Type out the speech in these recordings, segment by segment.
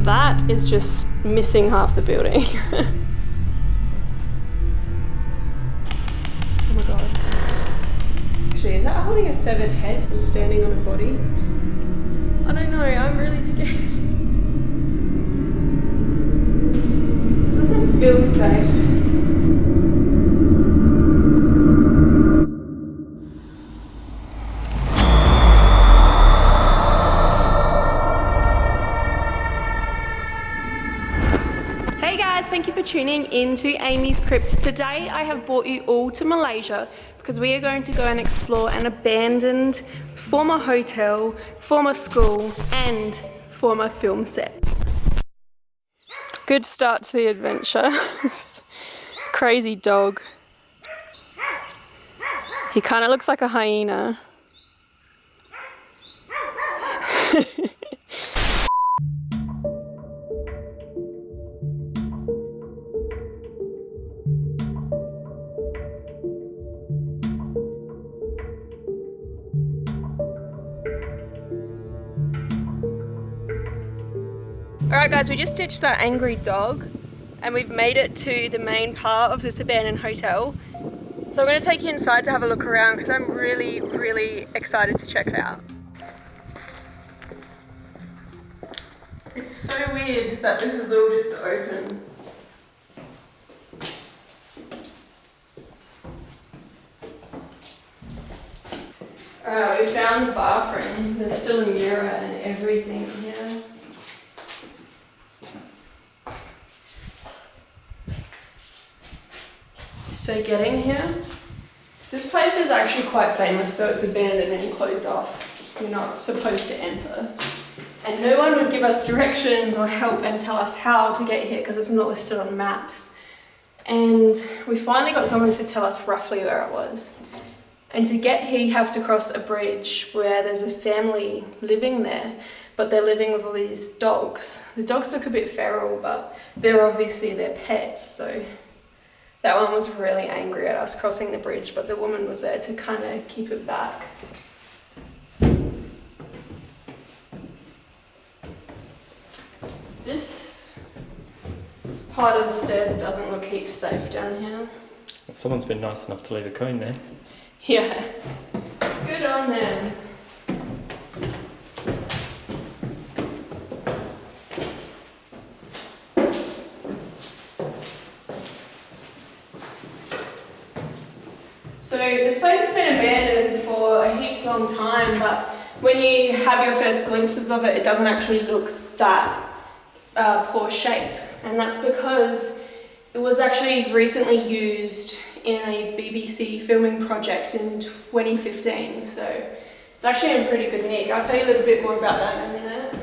that is just missing half the building. Oh my god. Actually, is that holding a severed head and standing on a body? I don't know, I'm really scared. It doesn't feel safe. Hey guys, thank you for tuning in to AmysCrypt. Today I have brought you all to Malaysia because we are going to go and explore an abandoned former hotel, former school and former film set. Good start to the adventure. Crazy dog. He kind of looks like a hyena. Alright guys, we just ditched that angry dog and we've made it to the main part of this abandoned hotel. So I'm going to take you inside to have a look around because I'm really excited to check it out. It's so weird that this is all just open. Alright, we found the bathroom. There's still a mirror and everything here. So getting here, this place is actually quite famous, so it's abandoned and closed off. You're not supposed to enter. And no one would give us directions or help and tell us how to get here because it's not listed on maps. And we finally got someone to tell us roughly where it was. And to get here, you have to cross a bridge where there's a family living there, but they're living with all these dogs. The dogs look a bit feral, but they're obviously their pets, so that one was really angry at us crossing the bridge, but the woman was there to kind of keep it back. This part of the stairs doesn't look heaps safe down here. Someone's been nice enough to leave a coin there. Yeah, good on them. So this place has been abandoned for a heaps long time, but when you have your first glimpses of it, it doesn't actually look that poor shape. And that's because it was actually recently used in a BBC filming project in 2015. So it's actually in pretty good nick. I'll tell you a little bit more about that in a minute.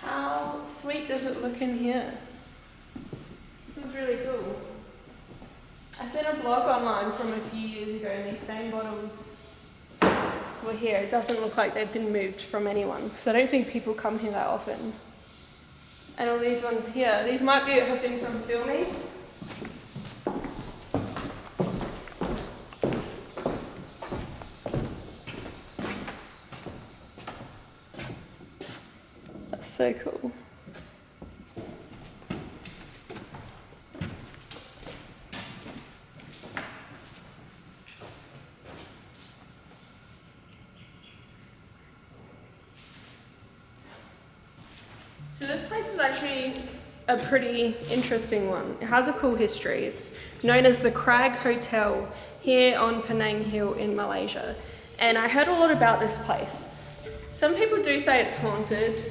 How sweet does it look in here? This is really cool. I seen a blog online from a few years ago and these same bottles were here. It doesn't look like they've been moved from anyone, so I don't think people come here that often. And all these ones here, these might have been from filming. That's so cool. So this place is actually a pretty interesting one. It has a cool history. It's known as the Crag Hotel here on Penang Hill in Malaysia. And I heard a lot about this place. Some people do say it's haunted,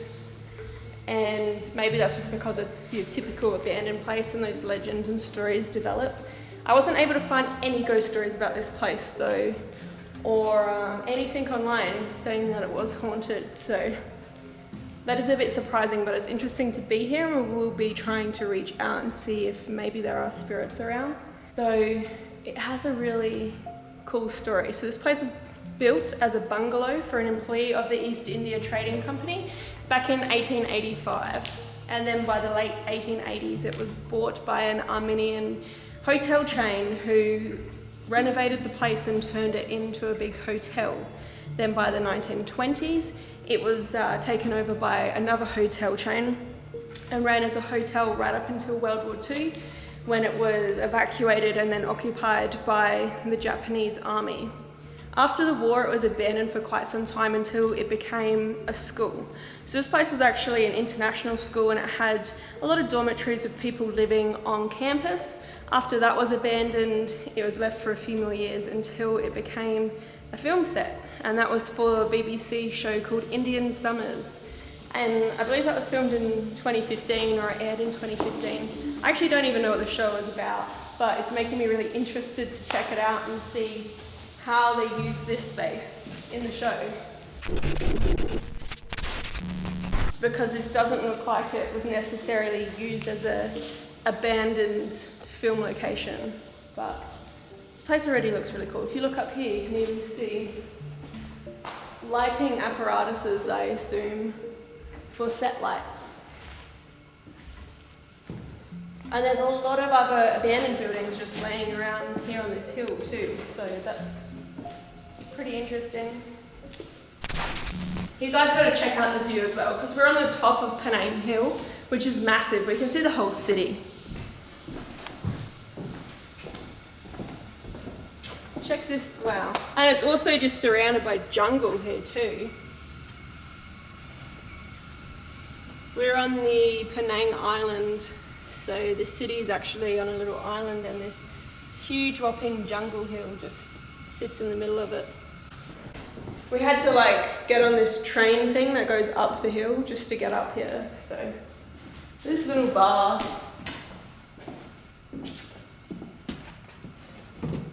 and maybe that's just because it's your typical abandoned place and those legends and stories develop. I wasn't able to find any ghost stories about this place though, or anything online saying that it was haunted. So that is a bit surprising, but it's interesting to be here, and we'll be trying to reach out and see if maybe there are spirits around. Though it has a really cool story. So this place was built as a bungalow for an employee of the East India Trading Company back in 1885. And then by the late 1880s, it was bought by an Armenian hotel chain who renovated the place and turned it into a big hotel. Then by the 1920s, it was taken over by another hotel chain and ran as a hotel right up until World War II, when it was evacuated and then occupied by the Japanese army. After the war, it was abandoned for quite some time until it became a school. So this place was actually an international school, and it had a lot of dormitories with people living on campus. After that was abandoned, it was left for a few more years until it became a film set, and that was for a BBC show called Indian Summers. And I believe that was filmed in 2015, or it aired in 2015. I actually don't even know what the show is about, but it's making me really interested to check it out and see how they use this space in the show. Because this doesn't look like it was necessarily used as a abandoned film location, but this place already looks really cool. If you look up here, you can even see lighting apparatuses, I assume, for set lights. And there's a lot of other abandoned buildings just laying around here on this hill too, so that's pretty interesting. You guys got to check out the view as well, because we're on the top of Penang Hill, which is massive. We can see the whole city. Check this, wow. And it's also just surrounded by jungle here too. We're on the Penang Island, so the city is actually on a little island, and this huge whopping jungle hill just sits in the middle of it. We had to get on this train thing that goes up the hill just to get up here. So this little bar,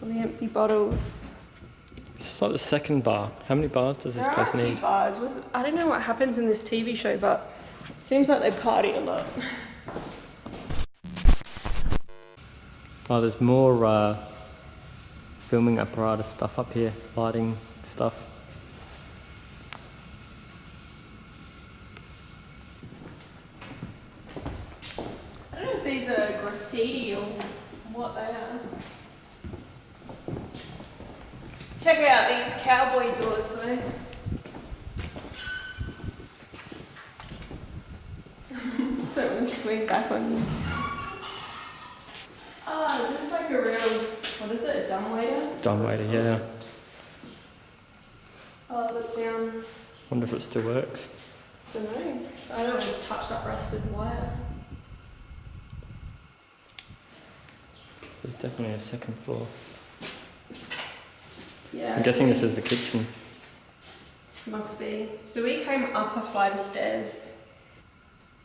all the empty bottles. This is like the second bar. How many bars does this place need? Few bars. I don't know what happens in this TV show, but it seems like they party a lot. Oh, there's more filming apparatus stuff up here, lighting stuff. I don't know if these are graffiti or what they are. Check out these cowboy doors though. Don't want to swing back on you. Oh, is this like a real, what is it, a dumbwaiter? Dumbwaiter, yeah. Oh, look down. Wonder if it still works. Don't know. I don't want to touch that rusted wire. There's definitely a second floor. Yeah. I'm guessing this is the kitchen. This must be. So we came up a flight of stairs.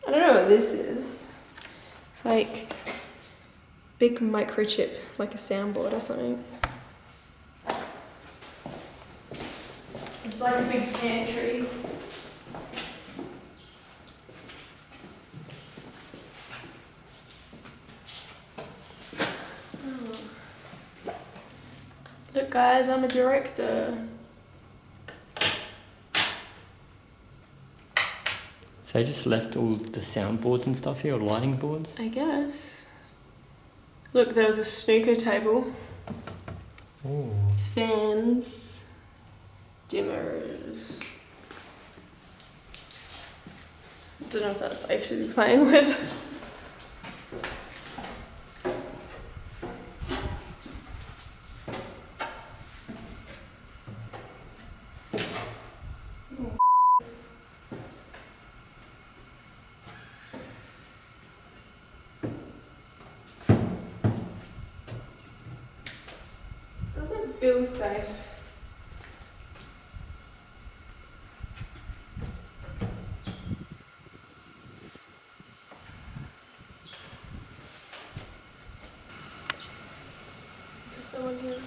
I don't know what this is. It's like big microchip, like a soundboard or something. It's like a big pantry. Oh. Look guys, I'm a director. So they just left all the soundboards and stuff here, or lighting boards? I guess. Look, there was a snooker table. Ooh. Fans. Dimmers. Don't know if that's safe to be playing with. Doesn't feel safe. Someone here.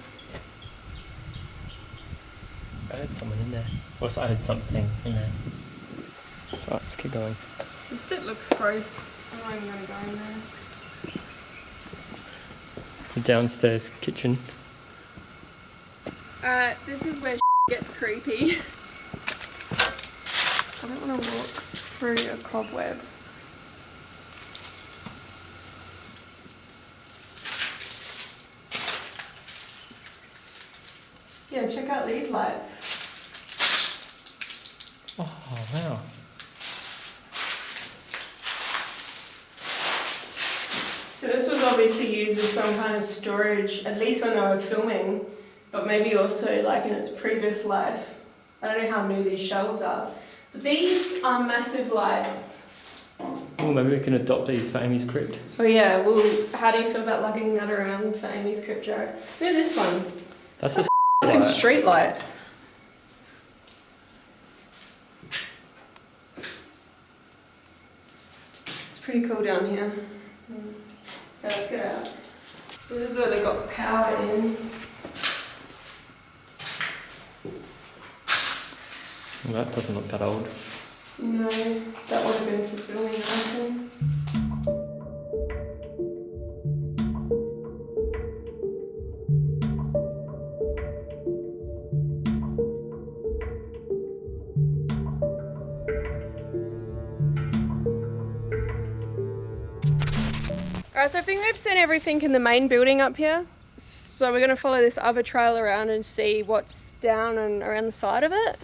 I heard someone in there. Or I heard something in there. Right, let's keep going. This bit looks gross. I'm not even going to go in there. It's the downstairs kitchen. This is where gets creepy. I don't want to walk through a cobweb. Yeah, check out these lights. Oh, wow. So this was obviously used as some kind of storage, at least when they were filming, but maybe also like in its previous life. I don't know how new these shelves are. But these are massive lights. Oh, maybe we can adopt these for AmysCrypt. Oh yeah, well, how do you feel about lugging that around for AmysCrypt, Jared? Look at this one. That's a fucking light. street light. It's pretty cool down here. Yeah, let's get out. This is where they got power in. Well, that doesn't look that old. No, that would have been for filming, I reckon. Alright, so I think we've seen everything in the main building up here. So we're going to follow this other trail around and see what's down and around the side of it.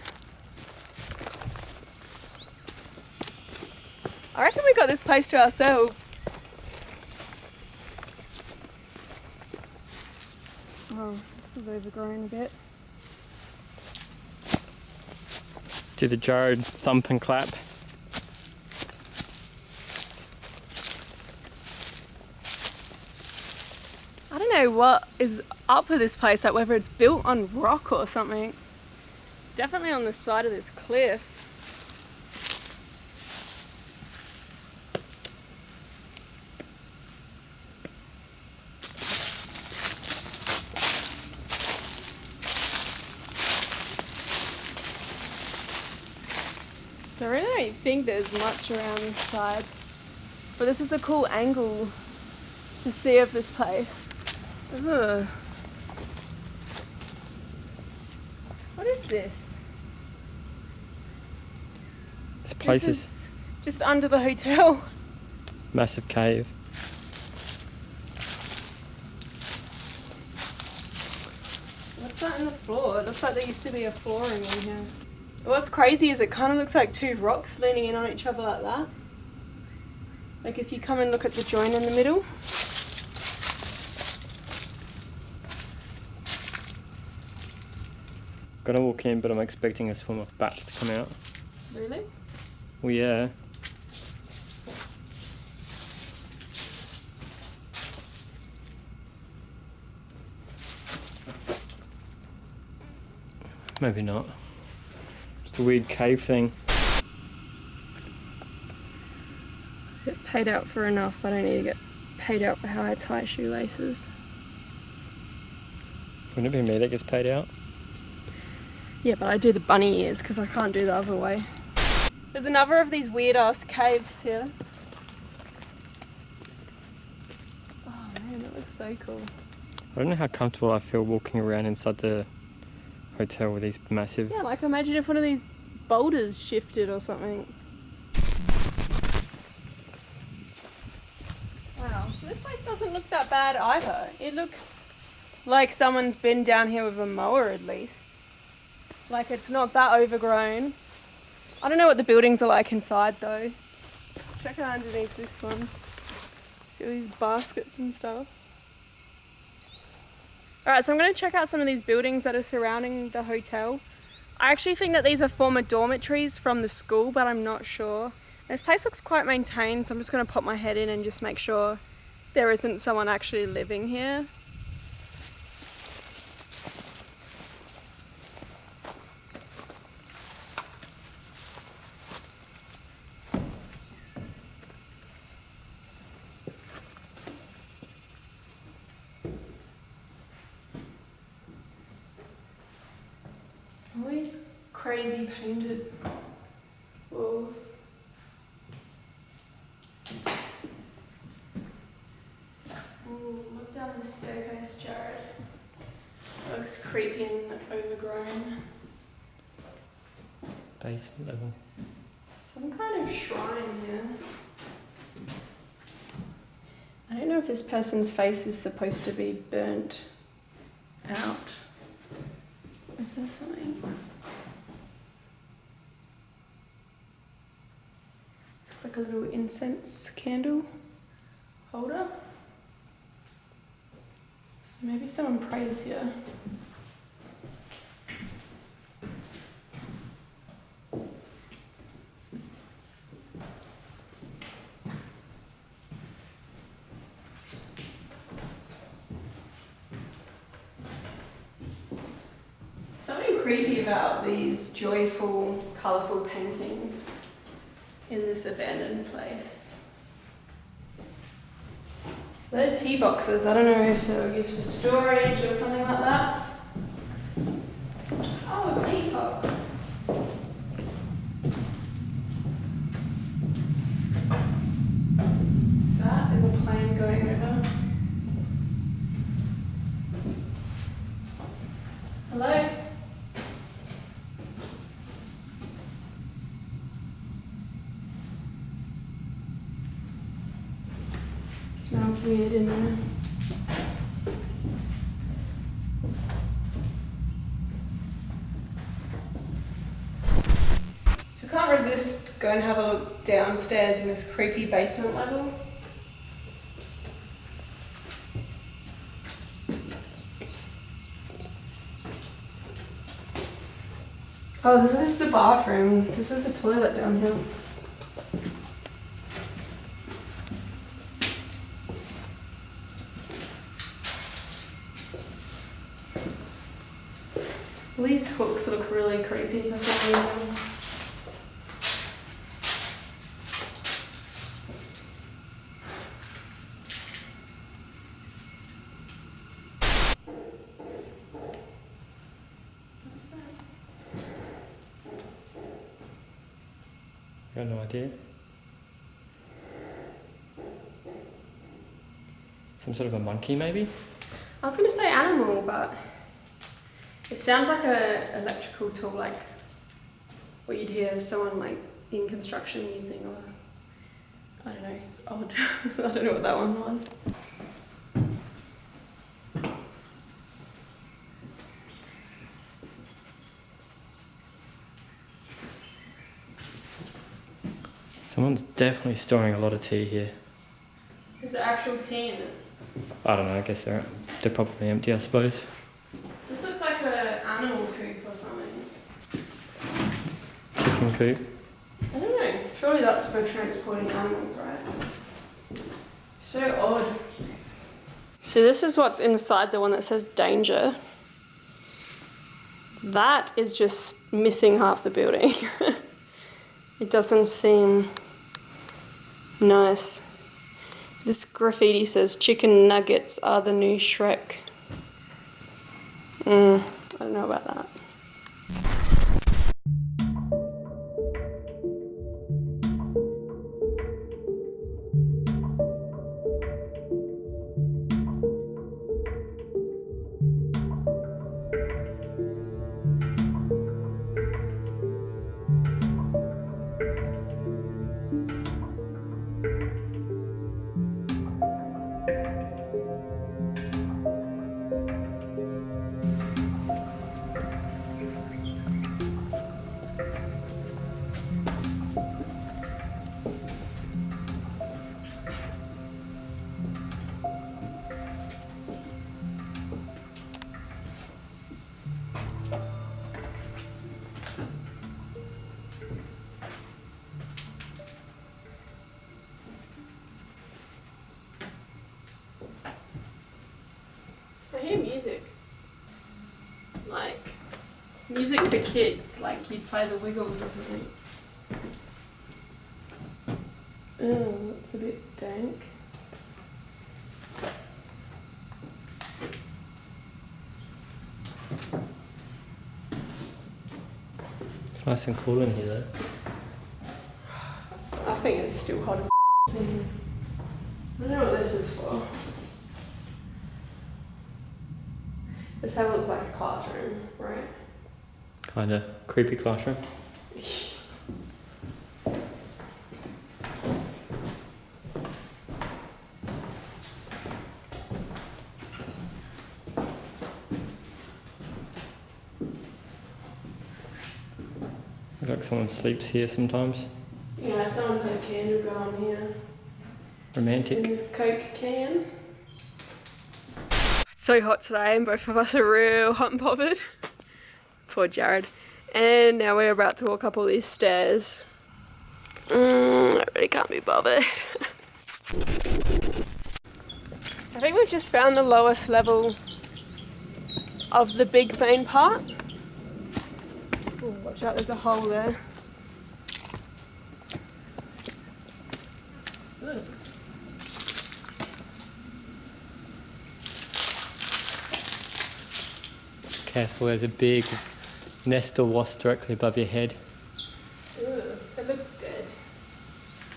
I reckon we got this place to ourselves. Oh, this is overgrown a bit. Do the Jared thump and clap. I don't know what is up with this place, like whether it's built on rock or something. It's definitely on the side of this cliff. So I really don't think there's much around this side. But this is a cool angle to see of this place. Ugh. What is this? This place This is just under the hotel. massive cave. What's that in the floor? It looks like there used to be a flooring in here. What's crazy is it kind of looks like two rocks leaning in on each other like that. Like if you come and look at the joint in the middle. Gonna walk in, but I'm expecting a swarm of bats to come out. Really? Well, yeah. Maybe not. Just a weird cave thing. Get paid out for enough. I don't need to get paid out for how I tie shoelaces. Wouldn't it be me that gets paid out? Yeah, but I do the bunny ears because I can't do the other way. There's another of these weird ass caves here. Oh man, that looks so cool. I don't know how comfortable I feel walking around inside the hotel with these massive... Yeah, like imagine if one of these boulders shifted or something. Wow, so this place doesn't look that bad either. It looks like someone's been down here with a mower at least. Like it's not that overgrown. I don't know what the buildings are like inside though. Check out underneath this one. See all these baskets and stuff. Alright, so I'm going to check out some of these buildings that are surrounding the hotel. I actually think that these are former dormitories from the school, but I'm not sure. This place looks quite maintained, so I'm just going to pop my head in and just make sure there isn't someone actually living here. All these crazy painted walls. Ooh, look down the staircase, Jared. It looks creepy and overgrown. basement level. Some kind of shrine here. I don't know if this person's face is supposed to be burnt out. Is there something? It's like a little incense candle holder. So maybe someone prays here. Something creepy about these joyful, colourful paintings in this abandoned place. So they're tea boxes. I don't know if they were used for storage or something like that. Oh, a peacock. That is a plane going over. Hello? Smells weird in there. So I can't resist going and have a look downstairs in this creepy basement level. Oh, this is the bathroom. This is the toilet down here. These hooks look really creepy for some reason. I have no idea. Some sort of a monkey, maybe? I was going to say animal, but it sounds like a electrical tool, like what you'd hear someone like in construction using, or I don't know, it's odd. I don't know what that one was. Someone's definitely storing a lot of tea here. Is there actual tea in it? I don't know, I guess they're probably empty, I suppose. This looks like an animal coop or something. Chicken coop. I don't know. Surely that's for transporting animals, right? So odd. So this is what's inside the one that says danger. That is just missing half the building. It doesn't seem nice. This graffiti says chicken nuggets are the new Shrek. I don't know about that. I hear music. Like, music for kids, like you'd play the Wiggles or something. Oh, that's a bit dank. It's nice and cool in here though. I think it's still hot as in here. I don't know what this is for. This how it looks like a classroom, right? Kinda creepy classroom. Looks like someone sleeps here sometimes. Yeah, someone's had a candle going here. Romantic. In this Coke can. It's so hot today and both of us are real hot and bothered. Poor Jared. And now we're about to walk up all these stairs. I really can't be bothered. I think we've just found the lowest level of the big main part. Ooh, watch out, there's a hole there. Ooh. Careful, there's a big nest of wasps directly above your head. Ooh, it looks dead.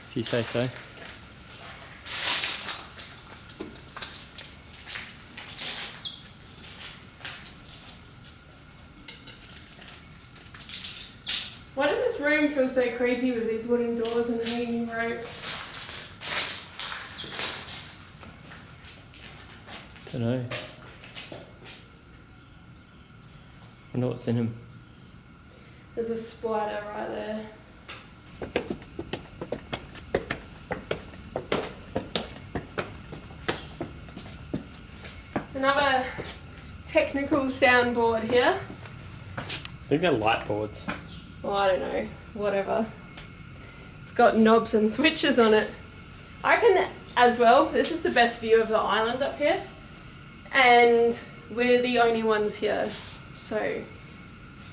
If you say so. Why does this room feel so creepy with these wooden doors and hanging ropes? Don't know. I wonder what's in him. There's a spider right there. There's another technical soundboard here. I think they're light boards. Oh, I don't know. Whatever. It's got knobs and switches on it. I reckon that as well, this is the best view of the island up here. And we're the only ones here. So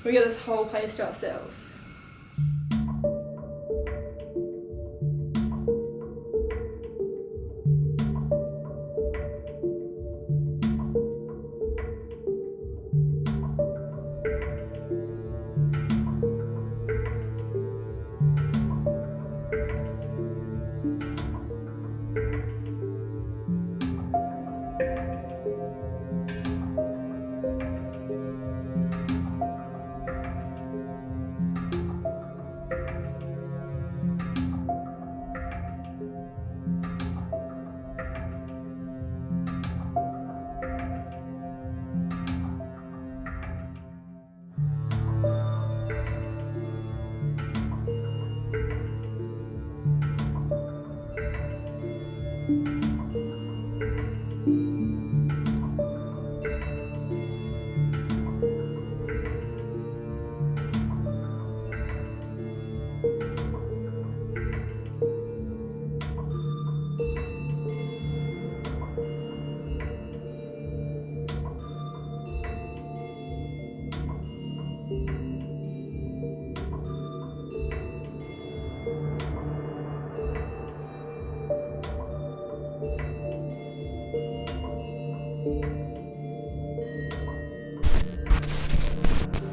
we got this whole place to ourselves.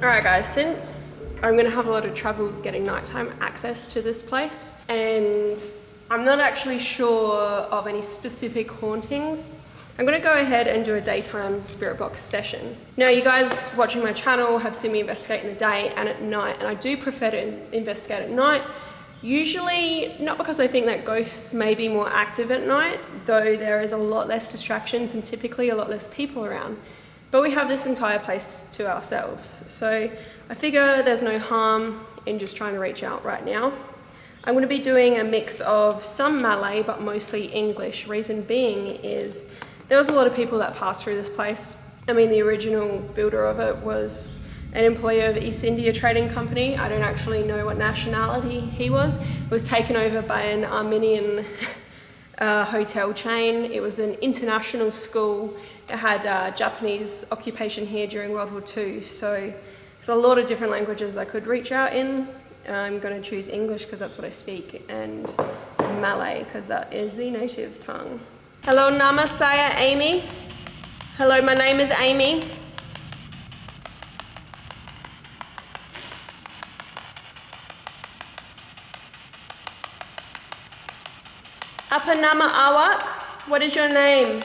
Alright guys, since I'm going to have a lot of troubles getting nighttime access to this place and I'm not actually sure of any specific hauntings, I'm going to go ahead and do a daytime spirit box session. Now you guys watching my channel have seen me investigate in the day and at night, and I do prefer to investigate at night. Usually not because I think that ghosts may be more active at night, though there is a lot less distractions and typically a lot less people around. But we have this entire place to ourselves. So I figure there's no harm in just trying to reach out right now. I'm going to be doing a mix of some Malay, but mostly English. Reason being is there was a lot of people that passed through this place. I mean, the original builder of it was an employee of East India Trading Company. I don't actually know what nationality he was. It was taken over by an Armenian hotel chain. It was an international school. It had Japanese occupation here during World War II. So there's a lot of different languages I could reach out in. I'm going to choose English because that's what I speak, and Malay because that is the native tongue. Hello, nama saya Amy. Hello, my name is Amy. Apa nama awak? What is your name?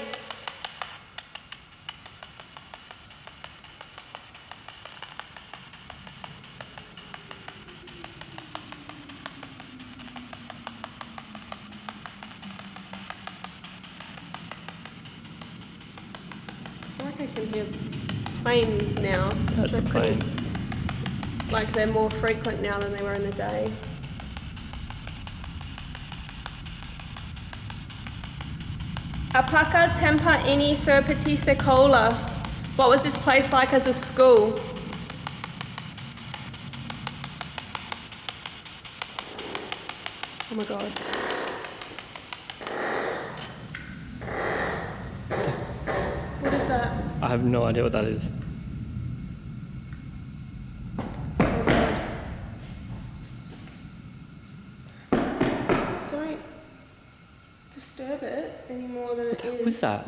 I feel like I can hear planes now. That's a plane. Like they're more frequent now than they were in the day. Apaka tempa ini seperti sekolah. What was this place like as a school? Oh my god. What is that? I have no idea what that is. Oh god. Don't disturb it any more than it is. What was that?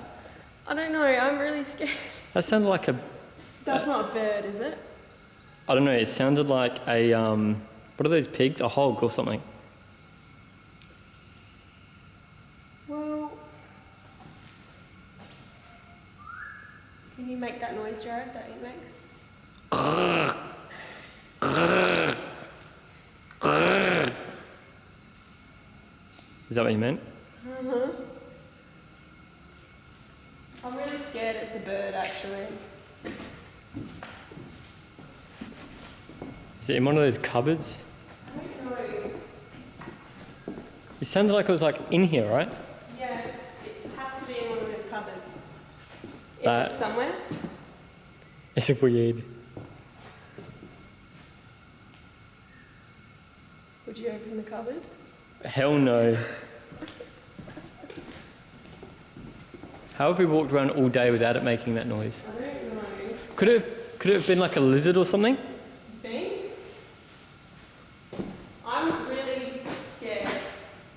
I don't know, I'm really scared. That sounded like a... That's not a bird, is it? I don't know, it sounded like a, what are those pigs? A hog or something. Well, can you make that noise, Jared, that he makes? Is that what you meant? I'm really scared it's a bird, actually. Is it in one of those cupboards? I don't know. It sounded like it was like in here, right? Yeah, it has to be in one of those cupboards. If That- it's somewhere. It's weird. Would you open the cupboard? Hell no. How have we walked around all day without it making that noise? I don't know. Could it have been like a lizard or something? You think? I'm really scared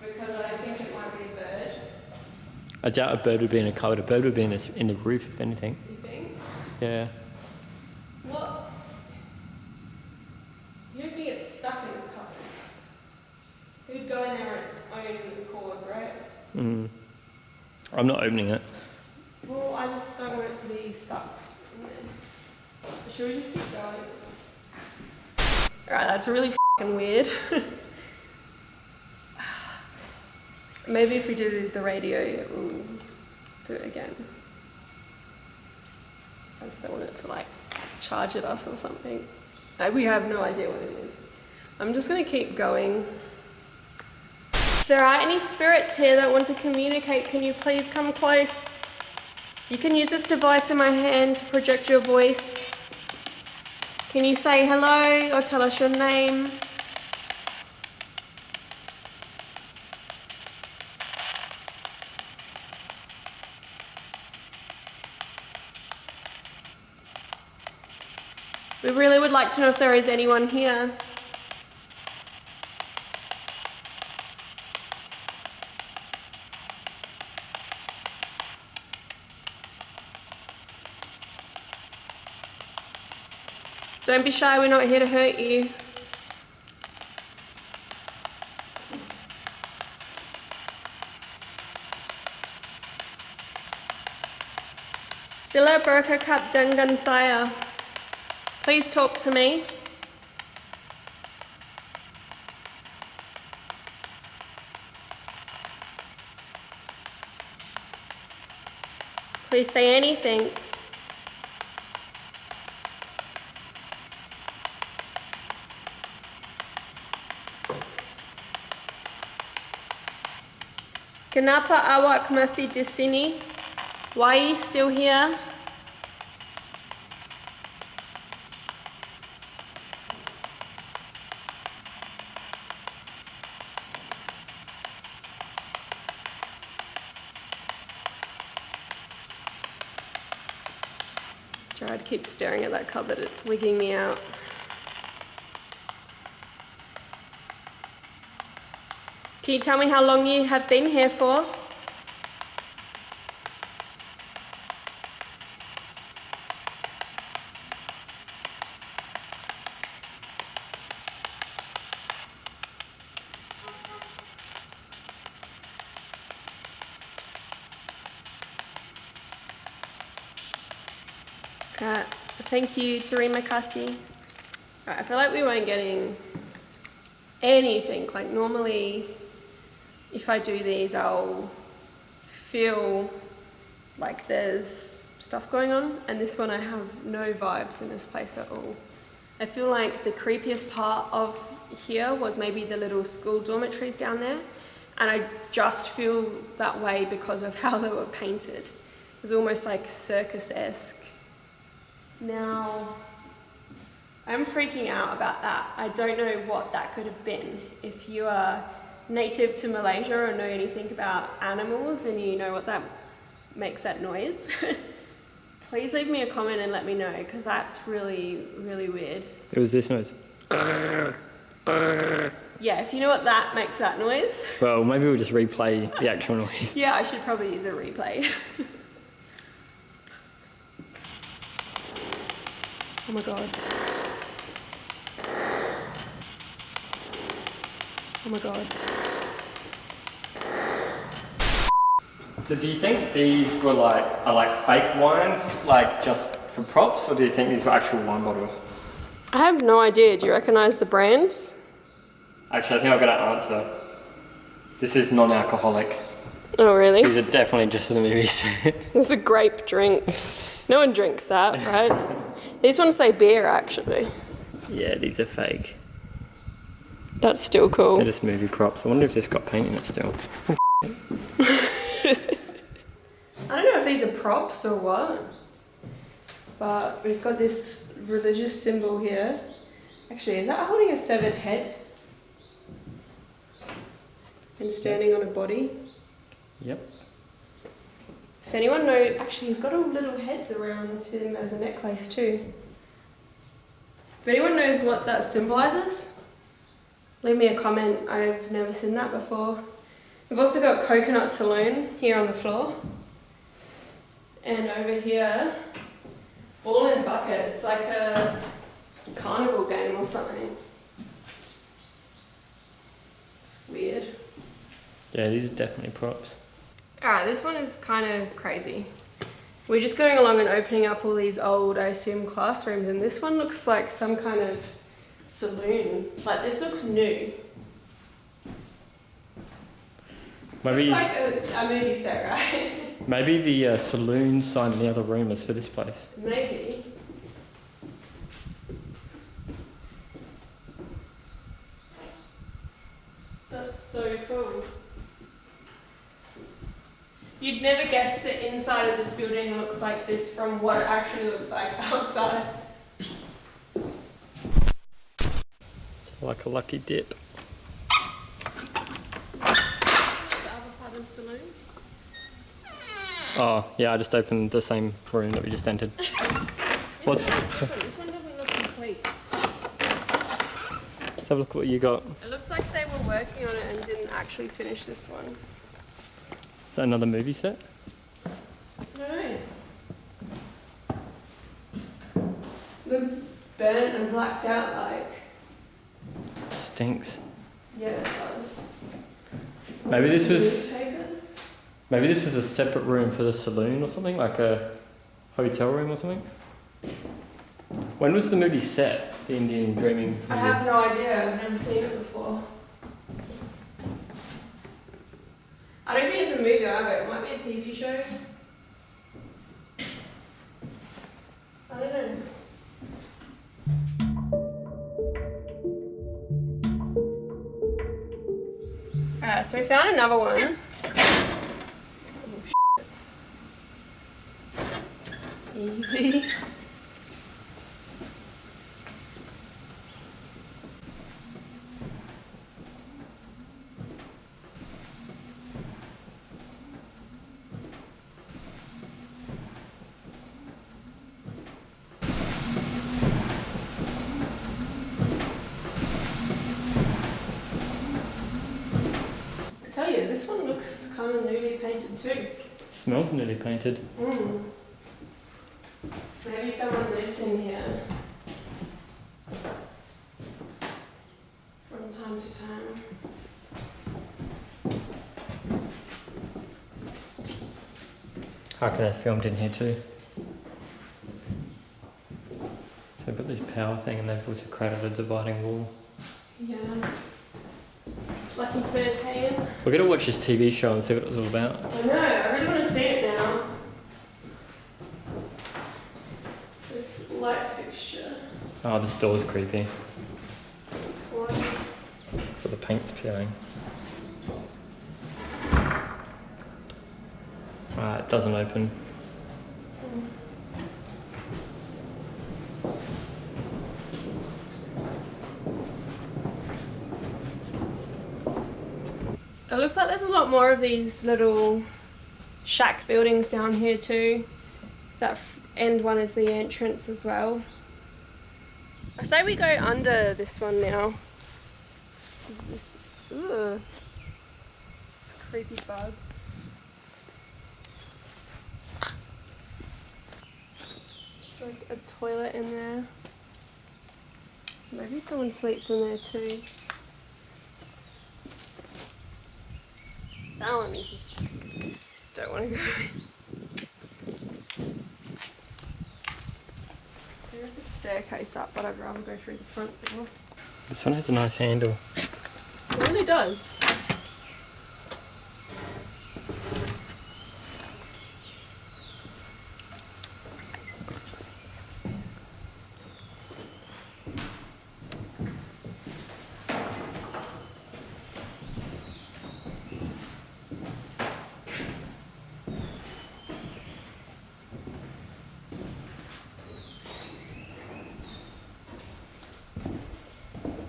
because I think it might be a bird. I doubt a bird would be in a cupboard. A bird would be in the roof, if anything. You think? Yeah. What? You don't think it's stuck in the cupboard? It would go in there on its own accord, right? I'm not opening it. Well, I just don't want it to be stuck in there. Should we just keep going? Alright, that's really f***ing weird. Maybe if we do the radio, we'll do it again. I just don't want it to like charge at us or something. We have no idea what it is. I'm just gonna keep going. If there are any spirits here that want to communicate, can you please come close? You can use this device in my hand to project your voice. Can you say hello or tell us your name? We really would like to know if there is anyone here. Don't be shy, we're not here to hurt you. Sila bercakap dengan saya. Please talk to me. Please say anything. Kenapa awak masih di sini? Why are you still here? Jared keeps staring at that cupboard, it's wigging me out. Can you tell me how long you have been here for? Thank you, terima kasih. Right, I feel like we weren't getting anything. Like normally, if I do these, I'll feel like there's stuff going on, and this one I have no vibes in this place at all. I feel like the creepiest part of here was maybe the little school dormitories down there, And I just feel that way because of how they were painted. It was almost like circus-esque. Now, I'm freaking out about that. I don't know what that could have been. If you are native to Malaysia or know anything about animals and you know what that makes that noise, please leave me a comment and let me know, because that's really, really weird. It was this noise. Yeah, if you know what that makes that noise. Well, maybe we'll just replay the actual noise. Yeah, I should probably use a replay. Oh my god. Oh my god. So do you think these were are fake wines, just for props, or do you think these were actual wine bottles? I have no idea. Do you recognise the brands? Actually, I think I've got an answer. This is non-alcoholic. Oh, really? These are definitely just for the movie set. This is a grape drink. No one drinks that, right? These ones say beer, actually. Yeah, these are fake. That's still cool. They're just movie props. I wonder if this got paint in it still. I don't know if these are props or what, but we've got this religious symbol here. Actually, is that holding a severed head? And standing on a body? Yep. If anyone knows, actually he's got all little heads around him as a necklace too. If anyone knows what that symbolises, leave me a comment. I've never seen that before. We've also got Coconut Saloon here on the floor. And over here, Ball and Bucket. It's like a carnival game or something. It's weird. Yeah, these are definitely props. Alright, this one is kind of crazy. We're just going along and opening up all these old, I assume, classrooms, and this one looks like some kind of saloon. Like, this looks new. Maybe, looks like a movie set, right? Maybe the saloon sign in the other room is for this place. Maybe. That's so cool. You'd never guess the inside of this building looks like this from what it actually looks like outside. It's like a lucky dip. The other part of the saloon? Oh, yeah, I just opened the same room that we just entered. What's... This one doesn't look complete. Let's have a look at what you got. It looks like they were working on it and didn't actually finish this one. Is that another movie set? No. Looks burnt and blacked out like. Stinks. Yeah, it does. Maybe this was... Newspapers. Maybe this was a separate room for the saloon or something, like a hotel room or something. When was the movie set? The Indian Dreaming movie? I have no idea. I've never seen it before. I don't think it's a movie either. It might be a TV show. I don't know. Alright, so we found another one. Oh, easy. I tell you, this one looks kind of newly painted too. Smells newly painted. Maybe someone lives in here from time to time. How could they filmed in here too? So they've got this power thing and they've also created a dividing wall. Yeah. Lucky 13. We're gonna watch this TV show and see what it's all about. I know, I really want to see it now. This light fixture. Oh, this door's creepy. What? So the paint's peeling. It doesn't open. It looks like there's a lot more of these little shack buildings down here too. That end one is the entrance as well. I say we go under this one now. Ugh. Creepy bug. There's like a toilet in there. Maybe someone sleeps in there too. That one is just, don't want to go in. There is a staircase up, but I'd rather go through the front door. This one has a nice handle. It really does.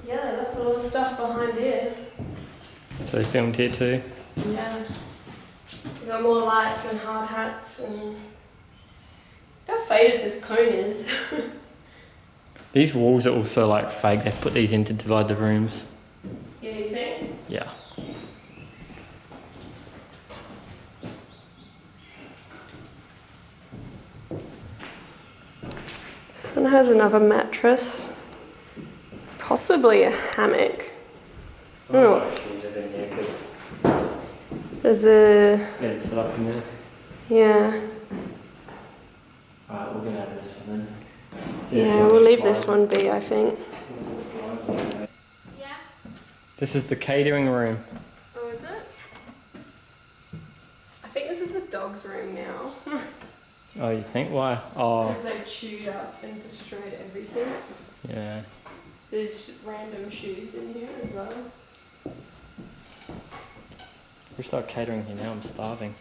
Yeah, they left a lot of stuff behind here. So they filmed here too. Yeah. We got more lights and hard hats and look how faded this cone is. These walls are also like fake. They've put these in to divide the rooms. Yeah, you think? Yeah. This one has another mattress. Possibly a hammock. Oh. There's a... Yeah, it's set up in there. Yeah. Alright, we're gonna have this one then. Yeah, we'll leave this one be, I think. Yeah. This is the catering room. Oh, is it? I think this is the dog's room now. Oh, you think? Why? Oh, Because they've chewed up and destroyed everything. yeah. There's random shoes in here as well. We start catering here now. I'm starving.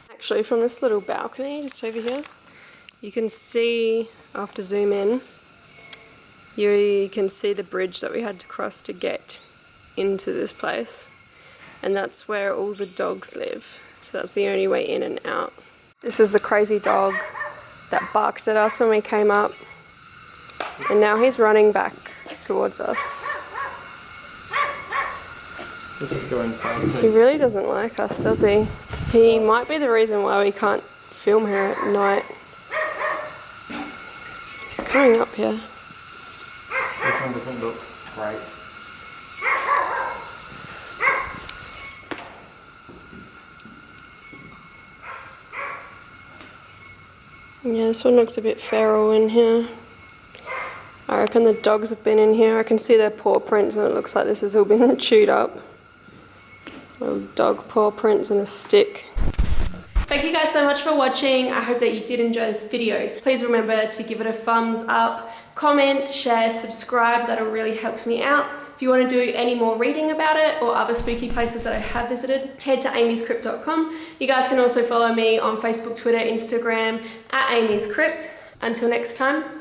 Actually, from this little balcony just over here, you can see, I'll have to zoom in, you can see the bridge that we had to cross to get into this place. And that's where all the dogs live. So that's the only way in and out. This is the crazy dog that barked at us when we came up. And now he's running back towards us. Let's just go inside. He really doesn't like us, does he? He might be the reason why we can't film here at night. He's coming up here. This one doesn't look great. Yeah, this one looks a bit feral in here. I reckon the dogs have been in here. I can see their paw prints and it looks like this has all been chewed up. Little dog paw prints and a stick. Thank you guys so much for watching. I hope that you did enjoy this video. Please remember to give it a thumbs up, comment, share, subscribe. That'll really helps me out. If you want to do any more reading about it or other spooky places that I have visited, head to AmysCrypt.com. You guys can also follow me on Facebook, Twitter, Instagram at AmysCrypt. Until next time,